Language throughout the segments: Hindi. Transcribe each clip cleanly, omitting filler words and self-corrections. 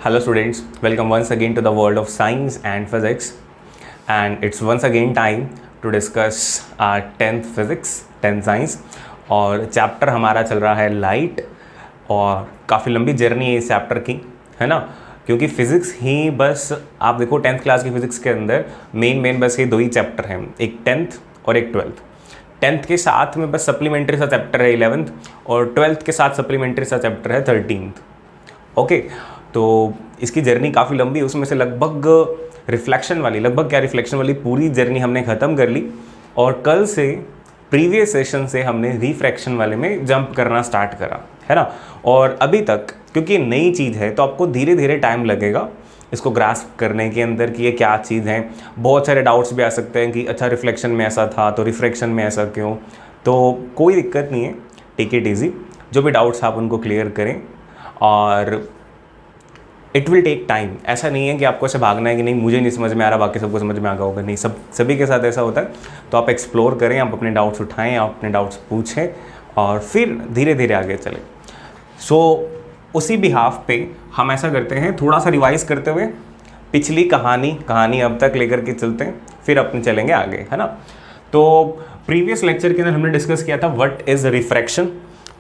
Hello students, welcome once again to the world of science and physics, and it's once again time to discuss our 10th physics, 10th science। और चैप्टर हमारा चल रहा है लाइट, और काफ़ी लंबी जर्नी है इस चैप्टर की, है ना। क्योंकि फिज़िक्स ही बस आप देखो 10th क्लास की फ़िज़िक्स के अंदर मेन बस ये दो ही चैप्टर हैं, एक 10th और एक 12th। 10th के साथ में बस सप्लीमेंट्री सा चैप्टर है 11th, और 12th के साथ सप्लीमेंट्री सा चैप्टर है 13th। ओके, तो इसकी जर्नी काफ़ी लंबी है, उसमें से लगभग रिफ्लेक्शन वाली पूरी जर्नी हमने ख़त्म कर ली, और कल से प्रीवियस सेशन से हमने रिफ्रैक्शन वाले में जंप करना स्टार्ट करा, है ना। और अभी तक क्योंकि नई चीज़ है तो आपको धीरे धीरे टाइम लगेगा इसको ग्रास्प करने के अंदर कि ये क्या चीज़ है। बहुत सारे डाउट्स भी आ सकते हैं कि अच्छा रिफ्लेक्शन में ऐसा था तो रिफ्रैक्शन में ऐसा क्यों, तो कोई दिक्कत नहीं है, टेक इट ईजी। जो भी डाउट्स आप उनको क्लियर करें, और इट विल टेक टाइम। ऐसा नहीं है कि आपको ऐसे भागना है कि नहीं मुझे नहीं समझ में आ रहा बाकी सबको समझ में आ गया होगा, नहीं, सभी के साथ ऐसा होता है। तो आप एक्सप्लोर करें, आप अपने डाउट्स उठाएं, आप अपने डाउट्स पूछें, और फिर धीरे धीरे आगे चलें। सो उसी बिहाफ पे हम ऐसा करते हैं, थोड़ा सा रिवाइज करते हुए पिछली कहानी अब तक लेकर के चलते हैं, फिर अपने चलेंगे आगे, है ना। तो प्रीवियस लेक्चर के अंदर हमने डिस्कस किया था व्हाट इज़ रिफ्रैक्शन।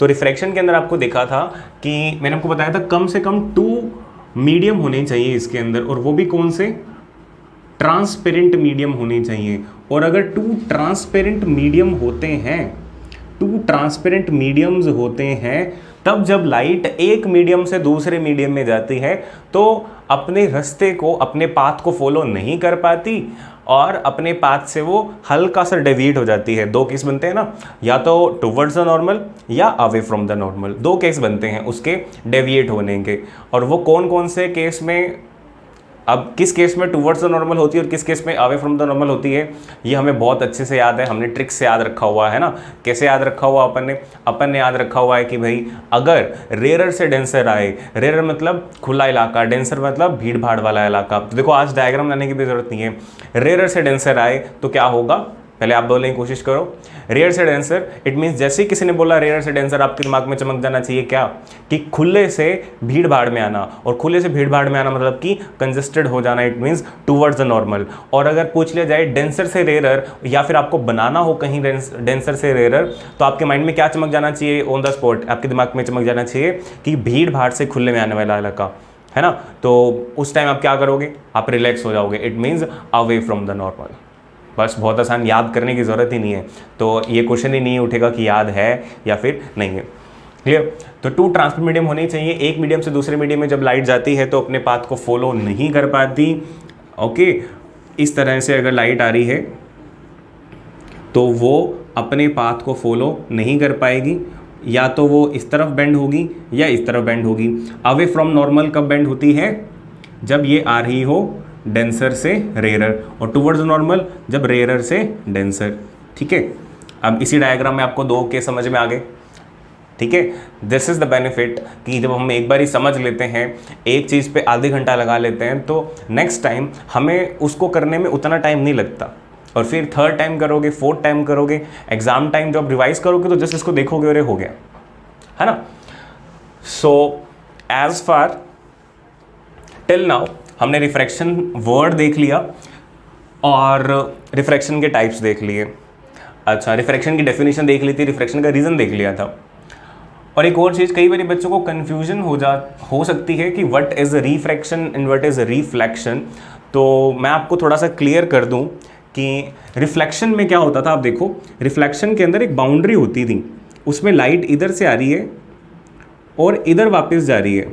तो रिफ्रैक्शन के अंदर आपको देखा था कि मैंने आपको बताया था कम से कम 2 मीडियम होने चाहिए इसके अंदर, और वो भी कौन से, ट्रांसपेरेंट मीडियम होने चाहिए। और अगर 2 ट्रांसपेरेंट मीडियम होते हैं, 2 ट्रांसपेरेंट मीडियम्स होते हैं, तब जब लाइट एक मीडियम से दूसरे मीडियम में जाती है तो अपने रास्ते को, अपने पाथ को फॉलो नहीं कर पाती, और अपने पाथ से वो हल्का सा डेविएट हो जाती है। 2 केस बनते हैं ना, या तो टुवर्ड्स द नॉर्मल या away from the normal, 2 case बनते हैं उसके डेविएट होने के। और वो कौन कौन से केस में, अब किस केस में टुवर्ड्स द नॉर्मल होती है और किस केस में अवे फ्रॉम द नॉर्मल होती है, ये हमें बहुत अच्छे से याद है, हमने ट्रिक से याद रखा हुआ है ना। कैसे याद रखा हुआ अपन ने याद रखा हुआ है कि भाई अगर रेरर से डेंसर आए, रेरर मतलब खुला इलाका, डेंसर मतलब भीड़ भाड़ वाला इलाका। तो देखो आज डायग्राम लाने की भी जरूरत नहीं है, रेरर से डेंसर आए तो क्या होगा, पहले आप बोलने की कोशिश करो। रेयर से डेंसर, इट मीन्स जैसे ही किसी ने बोला रेयर से डेंसर, आपके दिमाग में चमक जाना चाहिए क्या, कि खुले से भीड़ भाड़ में आना। और खुले से भीड़ भाड़ में आना मतलब कि कंजेस्टेड हो जाना, it means towards the normal. और अगर पूछ लिया जाए डेंसर से रेयर, या फिर आपको बनाना हो कहीं डेंसर से रेयर, तो आपके माइंड में क्या चमक जाना चाहिए, ऑन द स्पॉट आपके दिमाग में चमक जाना चाहिए कि भीड़ भाड़ से खुले में आने वाला इलाका, है ना। तो उस टाइम आप क्या करोगे, आप रिलैक्स हो जाओगे, it means away from the normal. बस बहुत आसान, याद करने की ज़रूरत ही नहीं है। तो ये क्वेश्चन ही नहीं उठेगा कि याद है या फिर नहीं है। क्लियर। तो 2 ट्रांसपेरेंट मीडियम होने चाहिए। एक मीडियम से दूसरे मीडियम में जब लाइट जाती है तो अपने पाथ को फॉलो नहीं कर पाती। ओके, इस तरह से अगर लाइट आ रही है तो वो अपने पाथ को फॉलो नहीं कर पाएगी, या तो वो इस तरफ बेंड होगी या इस तरफ बेंड होगी। अवे फ्रॉम नॉर्मल कब बेंड होती है, जब ये आ रही हो डेंसर से रेरर, और टुवर्ड्स नॉर्मल जब रेरर से डेंसर। ठीक है, अब इसी डायग्राम में आपको 2 केस समझ में आ गए। ठीक है, दिस इज़ द बेनिफिट कि जब हम एक बार ही समझ लेते हैं, एक चीज़ पे आधे घंटा लगा लेते हैं, तो नेक्स्ट टाइम हमें उसको करने में उतना टाइम नहीं लगता। और फिर 3rd टाइम करोगे, 4th टाइम करोगे, एग्जाम टाइम जब रिवाइज करोगे तो जस्ट इसको देखोगे और हो गया, है ना। So as far till now हमने रिफ्रैक्शन वर्ड देख लिया और रिफ्रैक्शन के टाइप्स देख लिए। अच्छा, रिफ्रैक्शन की डेफिनेशन देख ली थी, रिफ्रैक्शन का रीज़न देख लिया था। और एक और चीज़, कई बार बच्चों को कन्फ्यूजन हो सकती है कि what is refraction and what is reflection. तो मैं आपको थोड़ा सा क्लियर कर दूं कि रिफ्लेक्शन में क्या होता था। आप देखो, रिफ्लेक्शन के अंदर एक बाउंड्री होती थी, उसमें लाइट इधर से आ रही है और इधर वापस जा रही है,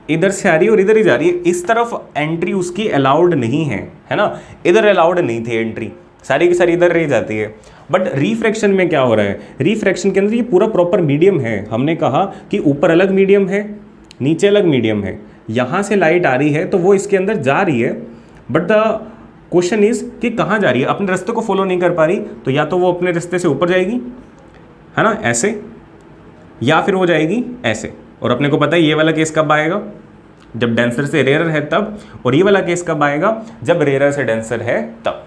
इधर से आ रही है और इधर ही जा रही है। इस तरफ एंट्री उसकी अलाउड नहीं है ना, इधर अलाउड नहीं थी एंट्री, सारी की सारी इधर रह जाती है। बट रिफ्रैक्शन में क्या हो रहा है, रिफ्रैक्शन के अंदर ये पूरा प्रॉपर मीडियम है। हमने कहा कि ऊपर अलग मीडियम है, नीचे अलग मीडियम है, यहाँ से लाइट आ रही है तो वो इसके अंदर जा रही है, बट द क्वेश्चन इज कि कहाँ जा रही है, अपने रास्ते को फॉलो नहीं कर पा रही। तो या तो वो अपने रास्ते से ऊपर जाएगी, है ना, ऐसे, या फिर वो जाएगी ऐसे। और अपने को पता है ये वाला केस कब आएगा, जब डेंसर से रेयर है तब, और ये वाला केस कब आएगा, जब रेयर से डेंसर है तब।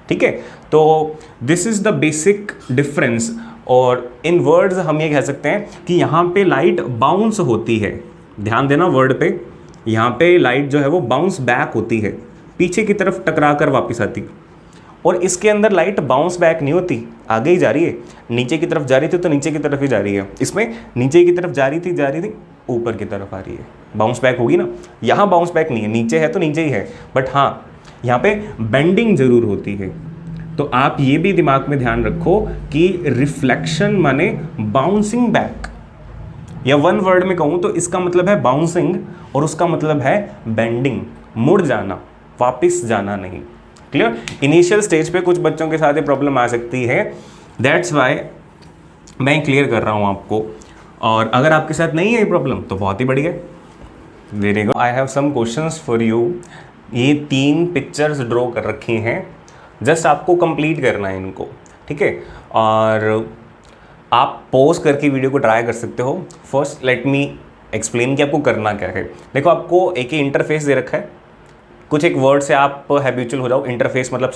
ठीक है, तो this is the basic difference. और इन वर्ड्स हम ये कह सकते हैं कि यहाँ पे लाइट बाउंस होती है, ध्यान देना वर्ड पे, यहाँ पे लाइट जो है वो बाउंस बैक होती है, पीछे की तरफ टकरा कर वापस आती। और इसके अंदर लाइट बाउंस बैक नहीं होती, आगे ही जा रही है। नीचे की तरफ जा रही थी तो नीचे की तरफ ही जा रही है, इसमें नीचे की तरफ जा रही थी ऊपर की तरफ आ रही है, बाउंस बैक होगी ना। यहाँ बाउंस बैक नहीं है, नीचे है तो नीचे ही है, बट हाँ यहाँ पे बेंडिंग जरूर होती है। तो आप ये भी दिमाग में ध्यान रखो कि रिफ्लेक्शन माने बाउंसिंग बैक, या वन वर्ड में कहूँ तो इसका मतलब है बाउंसिंग और उसका मतलब है बेंडिंग, मुड़ जाना, वापस जाना नहीं। क्लियर? इनिशियल स्टेज पे कुछ बच्चों के साथ ये प्रॉब्लम आ सकती है, दैट्स वाई मैं क्लियर कर रहा हूँ आपको। और अगर आपके साथ नहीं है ये प्रॉब्लम तो बहुत ही बढ़िया। Very good. I have some questions for you. ये 3 पिक्चर्स ड्रॉ कर रखी हैं, जस्ट आपको कंप्लीट करना है इनको, ठीक है? और आप पॉज करके वीडियो को ट्राई कर सकते हो। फर्स्ट लेट मी एक्सप्लेन कि आपको करना क्या है। देखो, आपको एक ही इंटरफेस दे रखा है, कुछ एक वर्ड से आप हैबिचुअल हो जाओ। इंटरफेस मतलब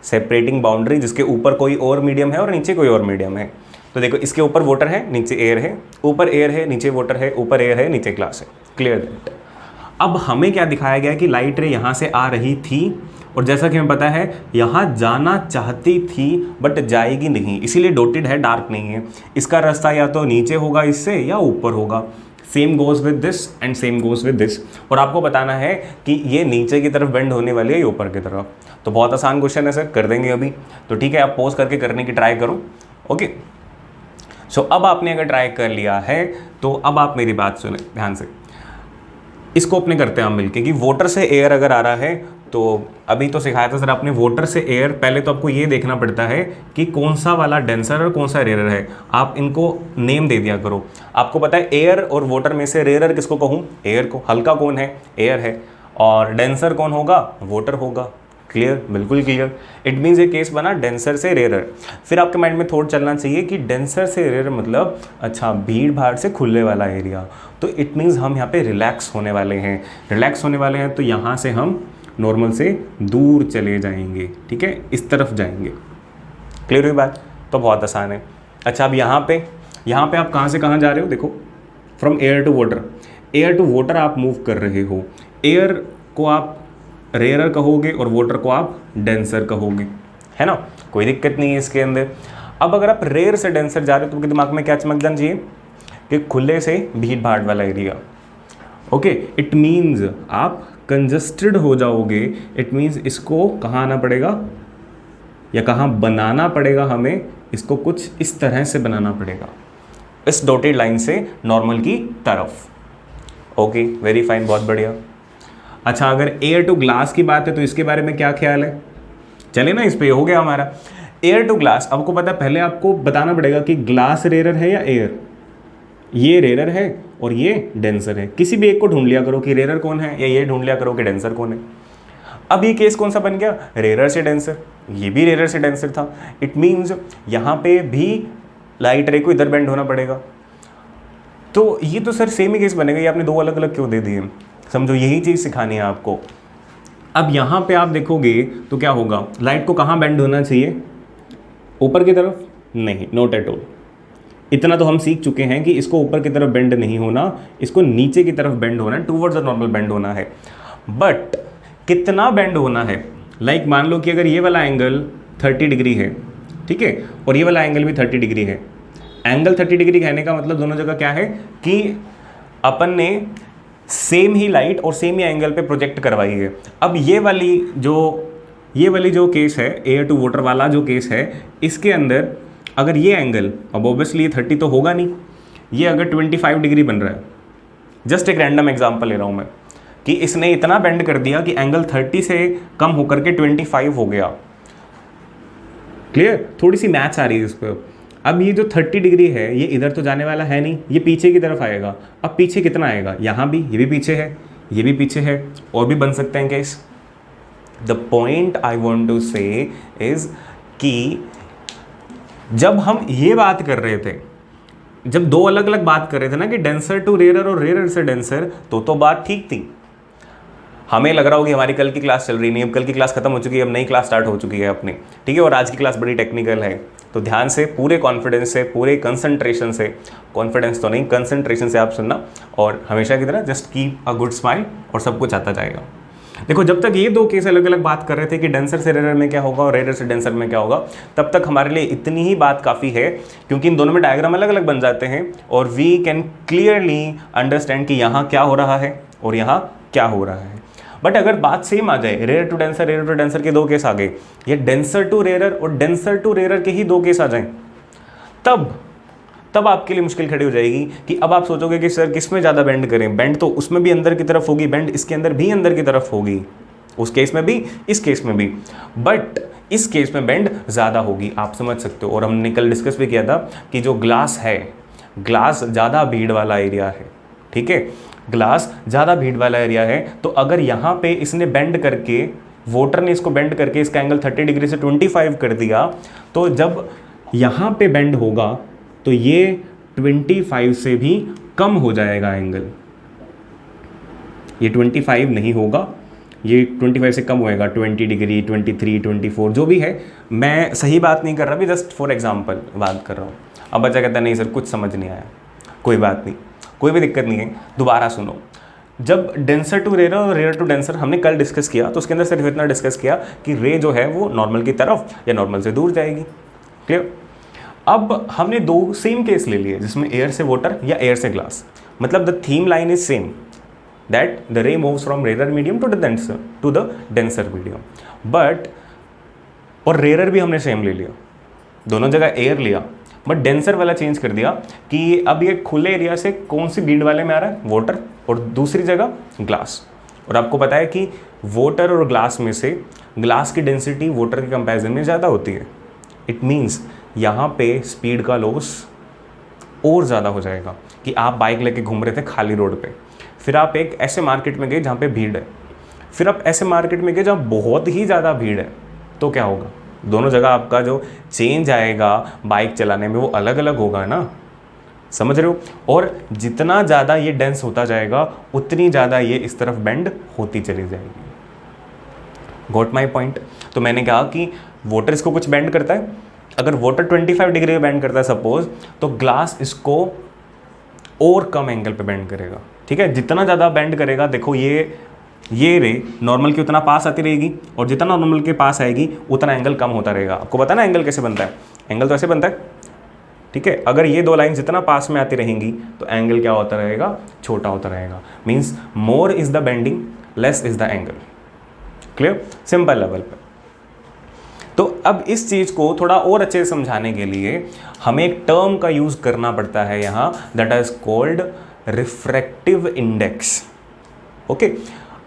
सेपरेटिंग बाउंड्री, जिसके ऊपर कोई और मीडियम है और नीचे कोई और मीडियम है। तो देखो, इसके ऊपर वाटर है, नीचे एयर है, ऊपर एयर है, नीचे वाटर है, ऊपर एयर है, नीचे ग्लास है। Clear that? अब हमें क्या दिखाया गया कि लाइट रे यहाँ से आ रही थी और जैसा कि हमें पता है यहाँ जाना चाहती थी बट जाएगी नहीं, इसीलिए डॉटेड है, डार्क नहीं है। इसका रास्ता या तो नीचे होगा इससे या ऊपर होगा। Same goes with this and same goes with this. और आपको बताना है कि ये नीचे की तरफ बेंड होने वाली है या ऊपर की तरफ। तो बहुत आसान क्वेश्चन है सर, कर देंगे अभी। तो ठीक है, आप पॉज करके करने की ट्राई करो। ओके, सो अब आपने अगर ट्राई कर लिया है तो अब आप मेरी बात सुने ध्यान से। इसको अपने करते हैं हम मिलके कि वाटर से एयर अगर आ रहा है, तो अभी तो सिखाया था सर आपने वाटर से एयर। पहले तो आपको ये देखना पड़ता है कि कौन सा वाला डेंसर और कौन सा रेयर है। आप इनको नेम दे दिया करो। आपको पता है एयर और वाटर में से रेयर किसको कहूँ? एयर को। हल्का कौन है? एयर है। और डेंसर कौन होगा? वाटर होगा। क्लियर? बिल्कुल क्लियर। इट मीन्स ये केस बना डेंसर से रेयर। फिर आपके माइंड में थोड़ा चलना चाहिए कि डेंसर से रेयर मतलब अच्छा भीड़ भाड़ से खुलने वाला एरिया। तो इट मीन्स हम यहाँ पे रिलैक्स होने वाले हैं। रिलैक्स होने वाले हैं तो यहाँ से हम नॉर्मल से दूर चले जाएंगे, ठीक है? इस तरफ जाएंगे। क्लियर हुई बात? तो बहुत आसान है। अच्छा, अब यहाँ पे आप कहाँ से कहाँ जा रहे हो? देखो, from air to water. Air to water आप मूव कर रहे हो। एयर को आप रेयर कहोगे और वाटर को आप डेंसर कहोगे, है ना? कोई दिक्कत नहीं है इसके अंदर। अब अगर आप रेयर से डेंसर जा रहे हो तो आपके दिमाग में क्या चमक जाना चाहिए कि खुले से भीड़ भाड़ वाला एरिया। ओके, इट मीन्स आप कंजस्टेड हो जाओगे। इट मीन्स इसको कहाँ आना पड़ेगा या कहाँ बनाना पड़ेगा? हमें इसको कुछ इस तरह से बनाना पड़ेगा, इस डॉटेड लाइन से नॉर्मल की तरफ। ओके, वेरी फाइन, बहुत बढ़िया। अच्छा, अगर एयर टू ग्लास की बात है तो इसके बारे में क्या ख्याल है? चले ना, इस पे हो गया हमारा एयर टू ग्लास। आपको पता है, पहले आपको बताना पड़ेगा कि ग्लास रेयर है या एयर। ये रेयर है और ये डेंसर है। किसी भी एक को ढूंढ लिया करो कि रेयर कौन है, या ये ढूंढ लिया करो कि डेंसर कौन है। अब ये केस कौन सा बन गया? रेयर से डेंसर। ये भी रेयर से डेंसर था। इट मीन्स यहाँ पे भी लाइट रे को इधर बेंड होना पड़ेगा। तो ये तो सर सेम ही केस बनेगा, ये आपने 2 अलग अलग क्यों दे दिए? समझो, यही चीज़ सिखानी है आपको। अब यहाँ पे आप देखोगे तो क्या होगा? लाइट को कहाँ बेंड होना चाहिए? ऊपर की तरफ? नहीं, नॉट एट ऑल। इतना तो हम सीख चुके हैं कि इसको ऊपर की तरफ बेंड नहीं होना, इसको नीचे की तरफ बेंड होना है, टूवर्ड्स द नॉर्मल बेंड होना है। बट कितना बेंड होना है? लाइक मान लो कि अगर ये वाला एंगल 30 डिग्री है, ठीक है, और ये वाला एंगल भी 30 डिग्री है। एंगल 30 डिग्री कहने का मतलब दोनों जगह क्या है कि अपन ने सेम ही लाइट और सेम ही एंगल पे प्रोजेक्ट करवाई है। अब ये वाली जो केस है, एयर टू वाटर वाला जो केस है, इसके अंदर अगर ये एंगल, अब ऑब्वियसली 30 तो होगा नहीं, ये अगर 25 डिग्री बन रहा है, जस्ट एक रैंडम एग्जांपल ले रहा हूँ मैं, कि इसने इतना बेंड कर दिया कि एंगल 30 से कम होकर के 25 हो गया। क्लियर? थोड़ी सी मैच आ रही है इस पर। अब ये जो 30 डिग्री है ये इधर तो जाने वाला है नहीं, ये पीछे की तरफ आएगा। अब पीछे कितना आएगा? यहाँ भी, ये भी पीछे है, ये भी पीछे है, और भी बन सकते हैं case. The point I want to say is कि जब हम ये बात कर रहे थे, जब 2 अलग अलग बात कर रहे थे ना कि डेंसर टू रेयर और रेयर से डेंसर, तो बात ठीक थी। हमें लग रहा होगी हमारी कल की क्लास चल रही नहीं, अब कल की क्लास खत्म हो चुकी है, अब नई क्लास स्टार्ट हो चुकी है अपनी, ठीक है, और आज की क्लास बड़ी टेक्निकल है। तो ध्यान से, पूरे कॉन्फिडेंस से, पूरे कंसंट्रेशन से, कॉन्फिडेंस तो नहीं, कंसंट्रेशन से आप सुनना, और हमेशा की तरह just keep a good smile और सब कुछ आता जाएगा। देखो, जब तक ये दो केस अलग अलग बात कर रहे थे कि डेंसर से रेयर में क्या होगा और रेयर से डेंसर में क्या होगा, तब तक हमारे लिए इतनी ही बात काफ़ी है, क्योंकि इन दोनों में डायग्राम अलग अलग बन जाते हैं और वी कैन क्लियरली अंडरस्टैंड कि यहाँ क्या हो रहा है और यहाँ क्या हो रहा है। बट अगर बात सेम आ जाए, रेयर टू डेंसर के दो केस आ गए, या डेंसर टू रेयर और डेंसर टू रेयर के ही दो केस आ जाएं, तब आपके लिए मुश्किल खड़ी हो जाएगी कि अब आप सोचोगे कि सर किस में ज़्यादा बेंड करें, बेंड तो उसमें भी अंदर की तरफ होगी, बेंड इसके अंदर भी अंदर की तरफ होगी, उस केस में भी इस केस में भी, बट इस केस में बेंड ज़्यादा होगी, आप समझ सकते हो। और हमने कल डिस्कस भी किया था कि जो ग्लास है, ग्लास ज़्यादा भीड़ वाला एरिया है, ठीक है, ग्लास ज़्यादा भीड़ वाला एरिया है, तो अगर यहाँ पे इसने बेंड करके, वोटर ने इसको बेंड करके इसका एंगल 30 डिग्री से 25 कर दिया, तो जब यहाँ पे बेंड होगा तो ये 25 से भी कम हो जाएगा एंगल, ये 25 नहीं होगा, ये 25 से कम होएगा, 20 डिग्री, 23, 24 जो भी है, मैं सही बात नहीं कर रहा, भी जस्ट फॉर एग्जांपल बात कर रहा हूँ। अब बच्चा कहता है नहीं सर कुछ समझ नहीं आया, कोई बात नहीं, कोई भी दिक्कत नहीं है, दोबारा सुनो। जब डेंसर टू रेयर और रेयर टू डेंसर हमने कल डिस्कस किया, तो उसके अंदर सिर्फ इतना डिस्कस किया कि रे जो है वो नॉर्मल की तरफ या नॉर्मल से दूर जाएगी, क्लियर। अब हमने दो सेम केस ले लिए जिसमें एयर से वाटर या एयर से ग्लास, मतलब the theme line is same, that the ray moves from rare medium to the denser medium, but और रेयर भी हमने सेम ले लिया, दोनों जगह एयर लिया, बट डेंसर वाला चेंज कर दिया कि अब ये खुले एरिया से कौन सी भीड़ वाले में आ रहा है, वाटर, और दूसरी जगह ग्लास। और आपको पता है कि वाटर और ग्लास में से ग्लास की डेंसिटी वाटर के कंपैरिजन में ज़्यादा होती है, इट मीन्स यहाँ पे स्पीड का लॉस और ज़्यादा हो जाएगा। कि आप बाइक लेके घूम रहे थे खाली रोड पे, फिर आप एक ऐसे मार्केट में गए जहाँ पे भीड़ है, फिर आप ऐसे मार्केट में गए जहाँ बहुत ही ज़्यादा भीड़ है, तो क्या होगा, दोनों जगह आपका जो चेंज आएगा बाइक चलाने में वो अलग अलग होगा ना, समझ रहे हो। और जितना ज़्यादा ये डेंस होता जाएगा उतनी ज़्यादा ये इस तरफ बेंड होती चली जाएगी। Got my point. तो मैंने कहा कि वाटर इसको कुछ बेंड करता है, अगर वाटर 25 डिग्री पे बेंड करता है सपोज, तो ग्लास इसको और कम एंगल पे बेंड करेगा, ठीक है। जितना ज़्यादा बेंड करेगा, देखो ये रे नॉर्मल के उतना पास आती रहेगी, और जितना नॉर्मल के पास आएगी उतना एंगल कम होता रहेगा। आपको पता ना एंगल कैसे बनता है, एंगल तो ऐसे बनता है, ठीक है। अगर ये दो लाइन जितना पास में आती रहेंगी तो एंगल क्या होता रहेगा, छोटा होता रहेगा। Means more is the bending, less is the angle, clear, simple level पे। तो अब इस चीज़ को थोड़ा और अच्छे से समझाने के लिए हमें एक टर्म का यूज़ करना पड़ता है यहाँ, that is called refractive index. Okay,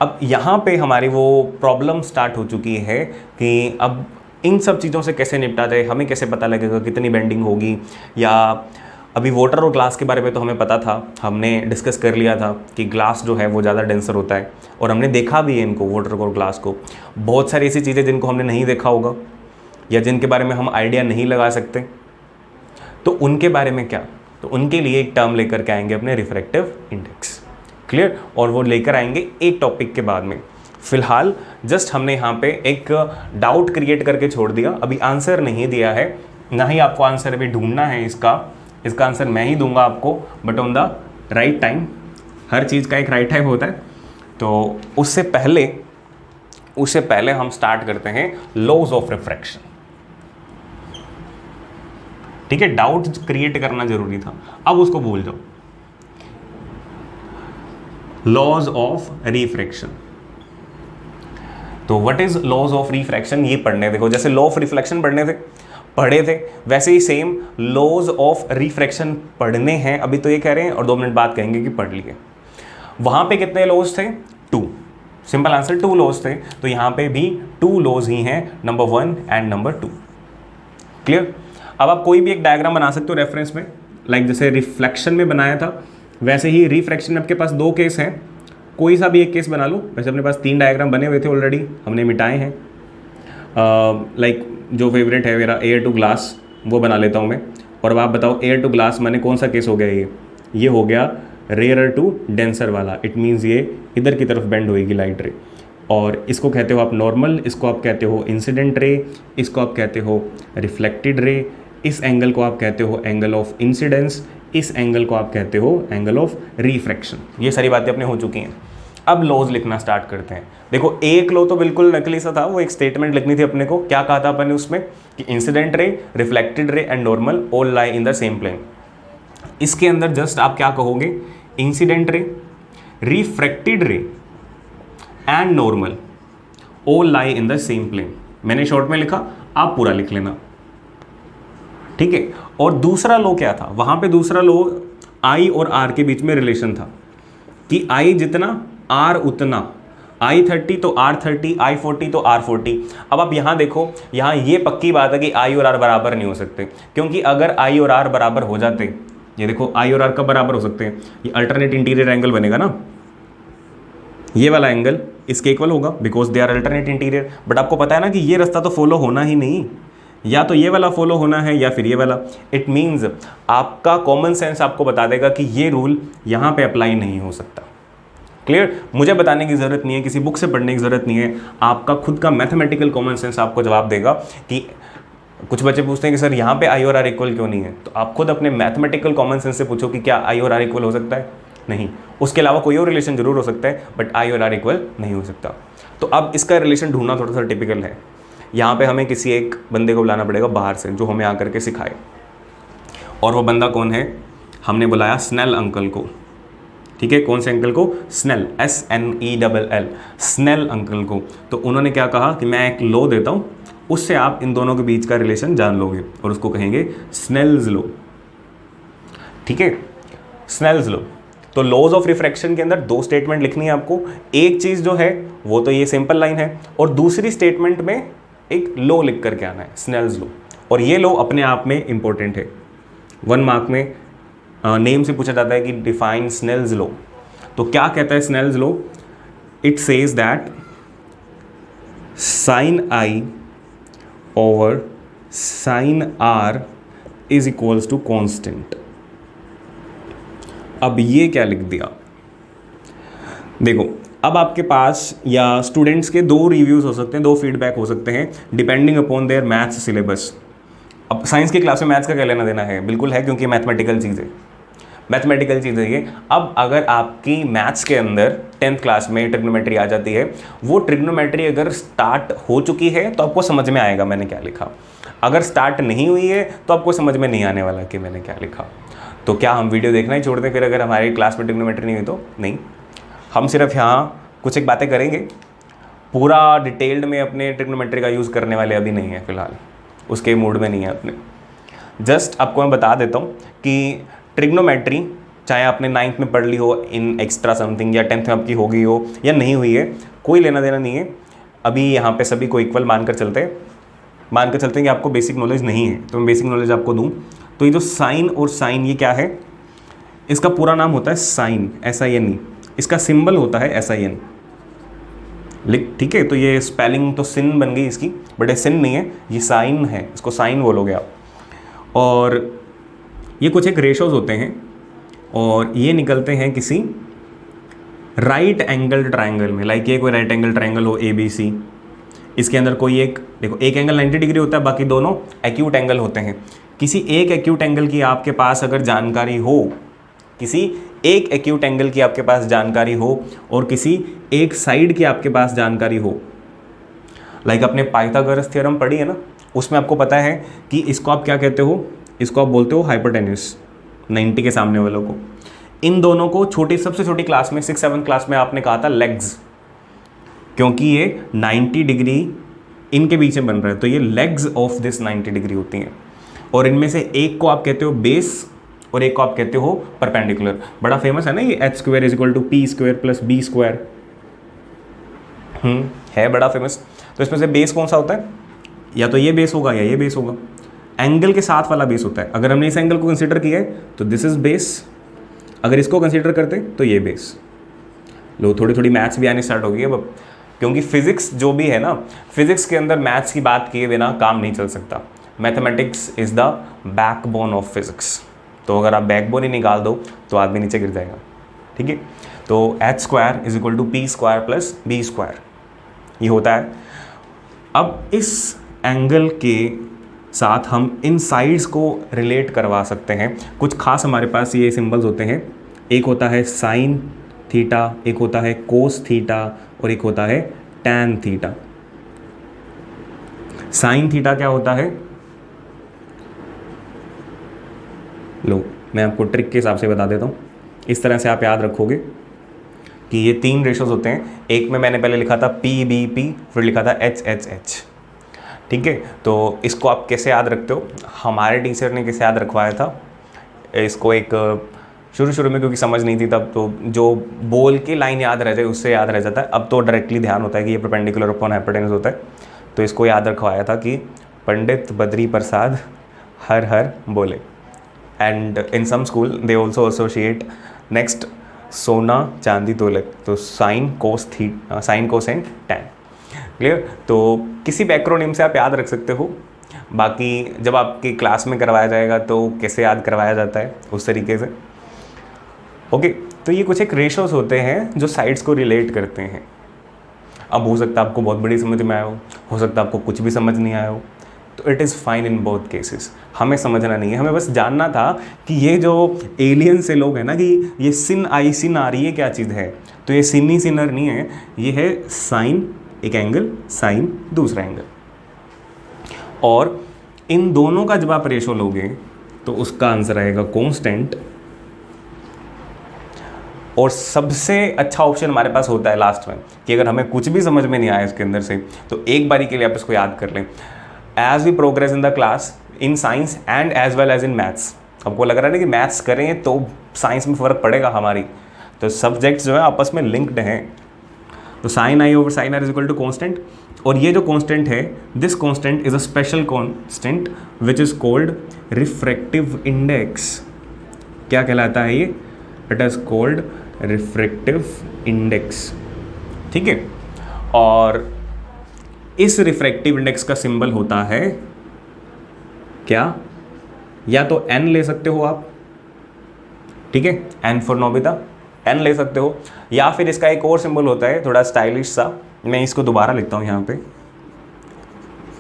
अब यहाँ पे हमारी वो प्रॉब्लम स्टार्ट हो चुकी है कि अब इन सब चीज़ों से कैसे निपटा जाए, हमें कैसे पता लगेगा कितनी बेंडिंग होगी। या अभी वाटर और ग्लास के बारे में तो हमें पता था, हमने डिस्कस कर लिया था कि ग्लास जो है वो ज़्यादा डेंसर होता है, और हमने देखा भी है इनको, वाटर और ग्लास को। बहुत सारी ऐसी चीज़ें जिनको हमने नहीं देखा होगा या जिनके बारे में हम आइडिया नहीं लगा सकते, तो उनके बारे में क्या, तो उनके लिए एक टर्म लेकर के आएंगे अपने रिफ्रैक्टिव इंडेक्स, क्लियर। और वो लेकर आएंगे एक टॉपिक के बाद में। फिलहाल जस्ट हमने यहाँ पे एक डाउट क्रिएट करके छोड़ दिया, अभी आंसर नहीं दिया है, ना ही आपको आंसर अभी ढूंढना है इसका आंसर मैं ही दूंगा आपको, but on the right time. हर चीज़ का एक राइट टाइम होता है। तो उससे पहले हम स्टार्ट करते हैं लॉज ऑफ रिफ्रैक्शन, ठीक है। डाउट क्रिएट करना जरूरी था, अब उसको भूल जाओ। लॉज ऑफ रिफ्रैक्शन, तो what is laws of refraction, ये पढ़ने देखो। जैसे लॉ ऑफ रिफ्लेक्शन पढ़े थे वैसे ही सेम लॉज ऑफ रिफ्रैक्शन पढ़ने हैं। अभी तो ये कह रहे हैं और 2 मिनट बाद कहेंगे कि पढ़ लिए। वहां पे कितने लॉज थे, 2, सिंपल आंसर 2 लॉज थे। तो यहां पे भी 2 लॉज ही हैं, नंबर 1 एंड नंबर 2, क्लियर। अब आप कोई भी एक डायग्राम बना सकते हो रेफरेंस में, लाइक जैसे रिफ्लेक्शन में बनाया था वैसे ही रिफ्रैक्शन में आपके पास 2 केस हैं, कोई सा भी एक केस बना लो। वैसे अपने पास 3 डायग्राम बने हुए थे ऑलरेडी, हमने मिटाए हैं। लाइक जो फेवरेट है मेरा एयर टू ग्लास, वो बना लेता हूँ मैं। और अब आप बताओ एयर टू ग्लास माने कौन सा केस हो गया, ये हो गया रेयर टू डेंसर वाला। इट मीन्स ये इधर की तरफ बेंड होएगी लाइट रे, और इसको कहते हो आप नॉर्मल, इसको आप कहते हो इंसिडेंट रे, इसको आप कहते हो रिफ्लेक्टेड रे, इस एंगल को आप कहते हो एंगल ऑफ इंसिडेंस, इस एंगल को आप कहते हो एंगल ऑफ रिफ्रैक्शन। ये सारी बातें अपने हो चुकी हैं। अब लॉज लिखना स्टार्ट करते हैं। देखो एक लॉ तो बिल्कुल नकली सा था, वो एक स्टेटमेंट लिखनी थी अपने को। क्या कहा था अपन ने उसमें कि incident ray, reflected ray and normal all lie in the same plane. इसके अंदर जस्ट आप क्या कहोगे, incident ray, refracted ray and normal all lie in the same plane. मैंने शॉर्ट में लिखा, आप पूरा लिख लेना, ठीक है। और दूसरा लो क्या था, वहां पे दूसरा लो आई और आर के बीच में रिलेशन था कि आई जितना आर उतना, आई 30 तो आर 30, आई 40 तो आर 40। अब आप यहाँ देखो, यहाँ ये पक्की बात है कि आई और आर बराबर नहीं हो सकते, क्योंकि अगर आई और आर बराबर हो जाते, ये देखो आई और आर कब बराबर हो सकते हैं, ये अल्टरनेट इंटीरियर एंगल बनेगा ना, ये वाला एंगल इसके इक्वल होगा because they are alternate interior. But आपको पता है ना कि ये रास्ता तो फॉलो होना ही नहीं, या तो ये वाला फॉलो होना है या फिर ये वाला। इट मीन्स आपका कॉमन सेंस आपको बता देगा कि ये रूल यहाँ पे अप्लाई नहीं हो सकता। क्लियर? मुझे बताने की ज़रूरत नहीं है, किसी बुक से पढ़ने की ज़रूरत नहीं है, आपका खुद का मैथमेटिकल कॉमन सेंस आपको जवाब देगा। कि कुछ बच्चे पूछते हैं कि सर यहाँ पे आई और आर इक्वल क्यों नहीं है, तो आप खुद अपने मैथमेटिकल कॉमन सेंस से पूछो कि क्या आई और आर इक्वल हो सकता है, नहीं। उसके अलावा कोई और रिलेशन जरूर हो सकता है, बट आई और आर इक्वल नहीं हो सकता। तो अब इसका रिलेशन ढूंढना थोड़ा सा टिपिकल है। यहाँ पे हमें किसी एक बंदे को बुलाना पड़ेगा बाहर से, जो हमें आकर के सिखाए। और वो बंदा कौन है, हमने बुलाया स्नेल अंकल को, ठीक है। कौन से अंकल को, स्नेल, SNELL, स्नेल अंकल को। तो उन्होंने क्या कहा कि मैं एक लॉ देता हूँ, उससे आप इन दोनों के बीच का रिलेशन जान लोगे, और उसको कहेंगे स्नेल्स लॉ, ठीक है, स्नेल्स लॉ। तो लॉज ऑफ रिफ्रैक्शन के अंदर दो स्टेटमेंट लिखनी है आपको। एक चीज़ जो है वो तो ये सिंपल लाइन है, और दूसरी स्टेटमेंट में एक लॉ लिख करके आना है, स्नेल्स लॉ। और ये लॉ अपने आप में इंपॉर्टेंट है, 1 मार्क में नेम से पूछा जाता है कि डिफाइन स्नेल्स लॉ। तो क्या कहता है Snell's law, it says that sine i over sine r is equals to constant. अब ये क्या लिख दिया, देखो अब आपके पास या स्टूडेंट्स के दो रिव्यूज़ हो सकते हैं, दो फीडबैक हो सकते हैं depending upon their maths syllabus. अब साइंस की क्लास में मैथ्स का क्या लेना देना है, बिल्कुल है, क्योंकि मैथमेटिकल चीज़ है, मैथमेटिकल चीज़ है ये। अब अगर आपकी मैथ्स के अंदर 10th क्लास में ट्रिग्नोमेट्री आ जाती है, वो ट्रिग्नोमेट्री अगर स्टार्ट हो चुकी है तो आपको समझ में आएगा मैंने क्या लिखा। अगर स्टार्ट नहीं हुई है तो आपको समझ में नहीं आने वाला कि मैंने क्या लिखा। तो क्या हम वीडियो देखना ही छोड़ दें फिर, अगर हमारी क्लास में ट्रिग्नोमेट्री नहीं हुई तो? नहीं, हम सिर्फ यहाँ कुछ एक बातें करेंगे, पूरा डिटेल्ड में अपने ट्रिग्नोमेट्री का यूज़ करने वाले अभी नहीं है फ़िलहाल, उसके मूड में नहीं है अपने। जस्ट आपको मैं बता देता हूँ कि ट्रिग्नोमेट्री चाहे आपने 9th में पढ़ ली हो इन एक्स्ट्रा समथिंग, या 10th में आपकी हो गई हो या नहीं हुई है, कोई लेना देना नहीं है। अभी यहाँ पे सभी को इक्वल मानकर चलते हैं कि आपको बेसिक नॉलेज नहीं है, तो मैं बेसिक नॉलेज आपको दूँ। तो ये जो साइन और साइन, ये क्या है, इसका पूरा नाम होता है साइन, SINE। इसका सिंबल होता है SIN, ठीक है। तो ये स्पेलिंग तो सिन बन गई इसकी, बट ये सिन नहीं है, ये साइन है, इसको साइन बोलोगे आप। और ये कुछ एक रेशोज होते हैं, और ये निकलते हैं किसी राइट एंगल ट्रायंगल में। लाइक ये कोई राइट एंगल ट्रायंगल हो ABC, इसके अंदर कोई एक, देखो एक एंगल 90 डिग्री होता है, बाकी दोनों एक्यूट एंगल होते हैं। किसी एक एक्यूट एंगल की आपके पास अगर जानकारी हो, किसी एक एक्यूट एंगल की आपके पास जानकारी हो, और किसी एक साइड की आपके पास जानकारी हो, लाइक अपने पाइथागोरस थ्योरम पढ़ी है ना, उसमें आपको पता है कि इसको आप क्या कहते हो, इसको आप बोलते हो हाइपोटेन्यूस, 90 के सामने वालों को। इन दोनों को सबसे छोटी क्लास में 6-7 क्लास में आपने कहा था लेग्स, क्योंकि ये 90 डिग्री इनके बीच में बन रहा है, तो ये लेग्स ऑफ दिस 90 डिग्री होती हैं। और इनमें से एक को आप कहते हो बेस, और एक को आप कहते हो परपेंडिकुलर। बड़ा फेमस है ना ये h² = p² + b², है बड़ा फेमस। तो इसमें से बेस कौन सा होता है, या तो ये बेस होगा या ये बेस होगा, एंगल के साथ वाला बेस होता है। अगर हमने इस एंगल को कंसीडर किया है तो दिस इज बेस, अगर इसको कंसीडर करते तो ये बेस। लो थोड़ी थोड़ी मैथ्स भी आनी स्टार्ट हो गई है अब, क्योंकि फिजिक्स जो भी है ना, फिजिक्स के अंदर मैथ्स की बात किए बिना काम नहीं चल सकता। Mathematics is the backbone of physics. तो अगर आप बैकबोन ही निकाल दो तो आदमी नीचे गिर जाएगा, ठीक है। तो h² = p² + b², ये होता है। अब इस एंगल के साथ हम इन साइड्स को रिलेट करवा सकते हैं। कुछ खास हमारे पास ये सिंबल्स होते हैं, एक होता है साइन थीटा, एक होता है कोस थीटा और एक होता है टैन थीटा। साइन थीटा क्या होता है, लो मैं आपको ट्रिक के हिसाब से बता देता हूँ, इस तरह से आप याद रखोगे कि ये 3 रेशोज होते हैं। एक में मैंने पहले लिखा था PBP, फिर लिखा था HHH, ठीक है। तो इसको आप कैसे याद रखते हो, हमारे टीचर ने कैसे याद रखवाया था इसको, एक शुरू में क्योंकि समझ नहीं थी तब, तो जो बोल के लाइन याद रह जाए उससे याद रह जाता है। अब तो डायरेक्टली ध्यान होता है कि ये परपेंडिकुलर अपॉन हाइपोटेन्यूज होता है, तो इसको याद रखवाया था कि पंडित बद्री प्रसाद हर हर बोले। And in some school they also associate next सोना चांदी तोले, तो sine cos and tan, clear. तो किसी भी एक्रोनिम से आप याद रख सकते हो, बाकी जब आपकी क्लास में करवाया जाएगा तो कैसे याद करवाया जाता है उस तरीके से। ओके, तो ये कुछ एक रेशोज होते हैं जो साइड्स को रिलेट करते हैं। अब हो सकता है आपको बहुत बड़ी समझ में आया हो सकता है आपको कुछ भी समझ नहीं आया हो, तो it is fine in both cases. हमें समझना नहीं है, हमें बस जानना था कि ये जो एलियन से लोग हैं ना, कि ये सिन आ रही है क्या चीज़ है, तो ये सिन ही सिनर नहीं है, ये है साइन एक एंगल, साइन दूसरा एंगल, और इन दोनों का जब आप रेशो लोगे तो उसका आंसर आएगा कांस्टेंट। और सबसे अच्छा ऑप्शन हमारे पास होता है लास्ट में, कि अगर हमें कुछ भी समझ में नहीं आया इसके अंदर से, तो एक बारी के लिए आप इसको याद कर लें। As we progress in the class in science and as well as in maths, आपको लग रहा है ना कि मैथ्स करें तो साइंस में फ़र्क पड़ेगा हमारी, तो सब्जेक्ट्स जो है आपस में लिंक्ड हैं। तो sine i over sine r is equal to constant, और ये जो कॉन्स्टेंट है, this constant is a special constant which is called refractive index. क्या कहलाता है ये, it is called refractive index, ठीक है। और इस रिफ्रैक्टिव इंडेक्स का सिंबल होता है क्या, या तो n ले सकते हो आप, ठीक है, n फॉर नोबिता, n ले सकते हो, या फिर इसका एक और सिंबल होता है थोड़ा स्टाइलिश सा, मैं इसको दोबारा लिखता हूं यहाँ पे,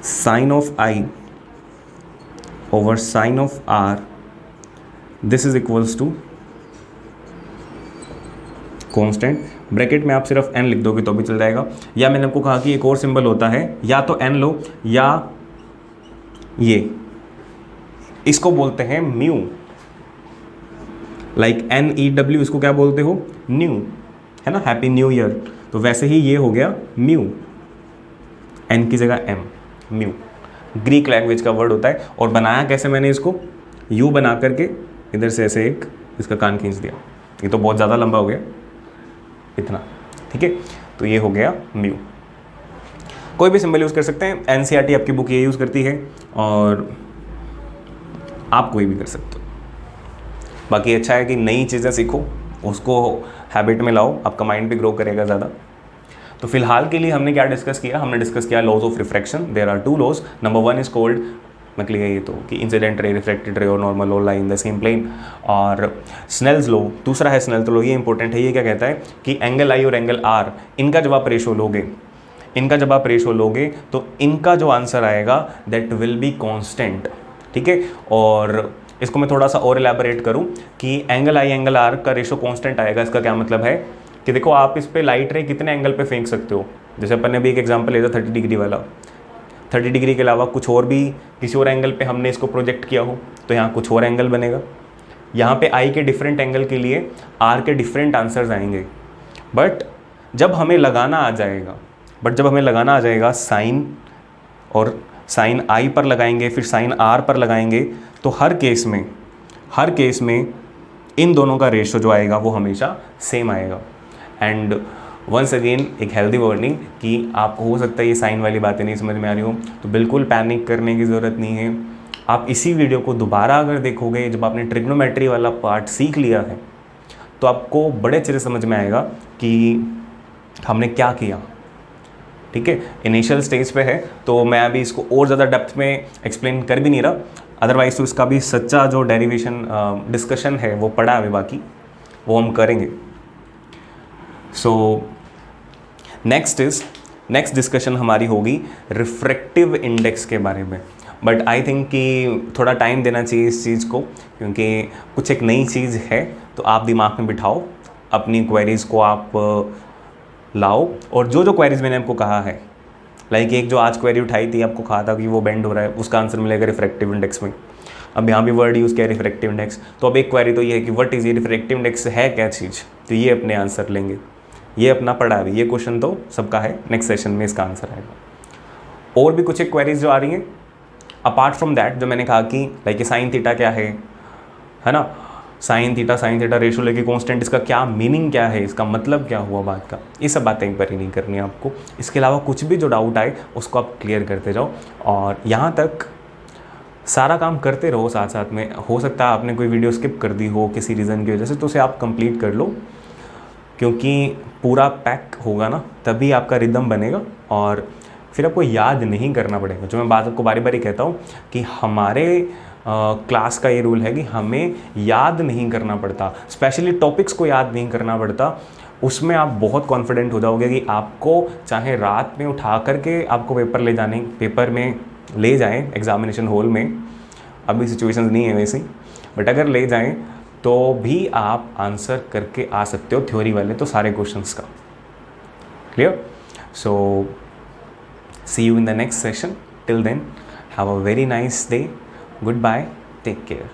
sine of i over sine of r, this is equals to constant. Bracket में आप सिर्फ n लिख दोगे तो भी चल जाएगा, या मैंने आपको कहा कि एक और सिंबल होता है, या तो n लो या ये, इसको बोलते हैं म्यू, लाइक NEW, इसको क्या बोलते हो, न्यू, है ना, हैप्पी न्यू ईयर। तो वैसे ही ये हो गया म्यू, n की जगह m, म्यू ग्रीक लैंग्वेज का वर्ड होता है। और बनाया कैसे मैंने इसको, u बना करके इधर से ऐसे एक इसका कान खींच दिया, ये तो बहुत ज़्यादा लंबा हो गया इतना, ठीक है। तो ये हो गया म्यू। कोई भी सिंबल यूज़ कर सकते हैं, NCERT आपकी बुक ये यूज़ करती है, और आप कोई भी कर सकते हो। बाकी अच्छा है कि नई चीज़ें सीखो, उसको हैबिट में लाओ, आपका माइंड भी ग्रो करेगा ज़्यादा। तो फिलहाल के लिए हमने क्या डिस्कस किया, हमने डिस्कस किया laws of refraction. There are 2 laws, number 1 is called, मैं लिखा ये तो कि इंसिडेंट रे, रिफ्लेक्टेड रे और normal row lie in the same plane, और स्नेल्स लॉ दूसरा है स्नेल्स लॉ, ये इंपॉर्टेंट है। ये क्या कहता है कि एंगल आई और एंगल आर, इनका जब आप रेशो लोगे, तो इनका जो आंसर आएगा दैट विल बी कांस्टेंट, ठीक है। और इसको मैं थोड़ा सा और एलैबोरेट करूं कि एंगल आई एंगल आर का रेशो कांस्टेंट आएगा, इसका क्या मतलब है कि देखो आप इस पे लाइट रे कितने एंगल पे फेंक सकते हो। जैसे अपन ने भी एक एग्जांपल लिया था 30 डिग्री वाला, 30 डिग्री के अलावा कुछ और भी किसी और एंगल पे हमने इसको प्रोजेक्ट किया हो, तो यहाँ कुछ और एंगल बनेगा। यहाँ पे आई के डिफरेंट एंगल के लिए आर के डिफरेंट आंसर्स आएंगे। बट जब हमें लगाना आ जाएगा साइन, और साइन आई पर लगाएंगे, फिर साइन आर पर लगाएंगे, तो हर केस में इन दोनों का रेशो जो आएगा वो हमेशा सेम आएगा। एंड वंस अगेन एक हेल्दी वार्निंग कि आपको हो सकता है ये साइन वाली बातें नहीं समझ में आ रही हो, तो बिल्कुल पैनिक करने की ज़रूरत नहीं है। आप इसी वीडियो को दोबारा अगर देखोगे, जब आपने ट्रिग्नोमेट्री वाला पार्ट सीख लिया है, तो आपको बड़े अच्छे से समझ में आएगा कि हमने क्या किया, ठीक है। इनिशियल स्टेज पे है, तो मैं अभी इसको और ज़्यादा डेप्थ में एक्सप्लेन कर भी नहीं रहा, अदरवाइज तो इसका भी सच्चा जो डेरिवेशन डिस्कशन है वो पड़ा है अभी, बाकी वो हम करेंगे। सो नेक्स्ट डिस्कशन हमारी होगी रिफ्रैक्टिव इंडेक्स के बारे में। बट आई थिंक कि थोड़ा टाइम देना चाहिए इस चीज़ को, क्योंकि कुछ एक नई चीज़ है, तो आप दिमाग में बिठाओ, अपनी क्वेरीज़ को आप लाओ, और जो जो क्वेरीज़ मैंने आपको कहा है, लाइक एक जो आज क्वेरी उठाई थी, आपको कहा था कि वो बेंड हो रहा है, उसका आंसर मिलेगा रिफ्रैक्टिव इंडेक्स में। अब यहाँ भी वर्ड यूज़ किया रिफ्रैक्टिव इंडेक्स, तो अब एक क्वेरी तो ये है कि व्हाट इज़ ये रिफ्रैक्टिव इंडेक्स है क्या चीज़, तो ये अपने आंसर लेंगे, ये अपना पढ़ा है, ये क्वेश्चन तो सबका है, नेक्स्ट सेशन में इसका आंसर आएगा। और भी कुछ एक क्वेरीज जो आ रही हैं अपार्ट फ्रॉम दैट, जो मैंने कहा कि लाइक साइन थीटा क्या है ना, साइन थीटा रेशो लेके कांस्टेंट, इसका क्या मीनिंग क्या है, इसका मतलब क्या हुआ बात का, ये सब बातें एक बार ही नहीं करनी है आपको। इसके अलावा कुछ भी जो डाउट आए उसको आप क्लियर करते जाओ, और यहाँ तक सारा काम करते रहो साथ साथ में। हो सकता है आपने कोई वीडियो स्किप कर दी हो किसी रीज़न की वजह से, तो उसे आप कंप्लीट कर लो, क्योंकि पूरा पैक होगा ना तभी आपका रिदम बनेगा, और फिर आपको याद नहीं करना पड़ेगा। जो मैं बात आपको बारी बारी कहता हूँ कि हमारे क्लास का ये रूल है कि हमें याद नहीं करना पड़ता, स्पेशली टॉपिक्स को याद नहीं करना पड़ता। उसमें आप बहुत कॉन्फिडेंट हो जाओगे कि आपको चाहे रात में उठा करके आपको पेपर में ले जाएं एग्जामिनेशन हॉल में, अभी सिचुएशंस नहीं है वैसी, बट अगर ले जाएं तो भी आप आंसर करके आ सकते हो, थ्योरी वाले तो सारे क्वेश्चंस का। Clear? So see you in the next session, till then have a very nice day, goodbye, take care.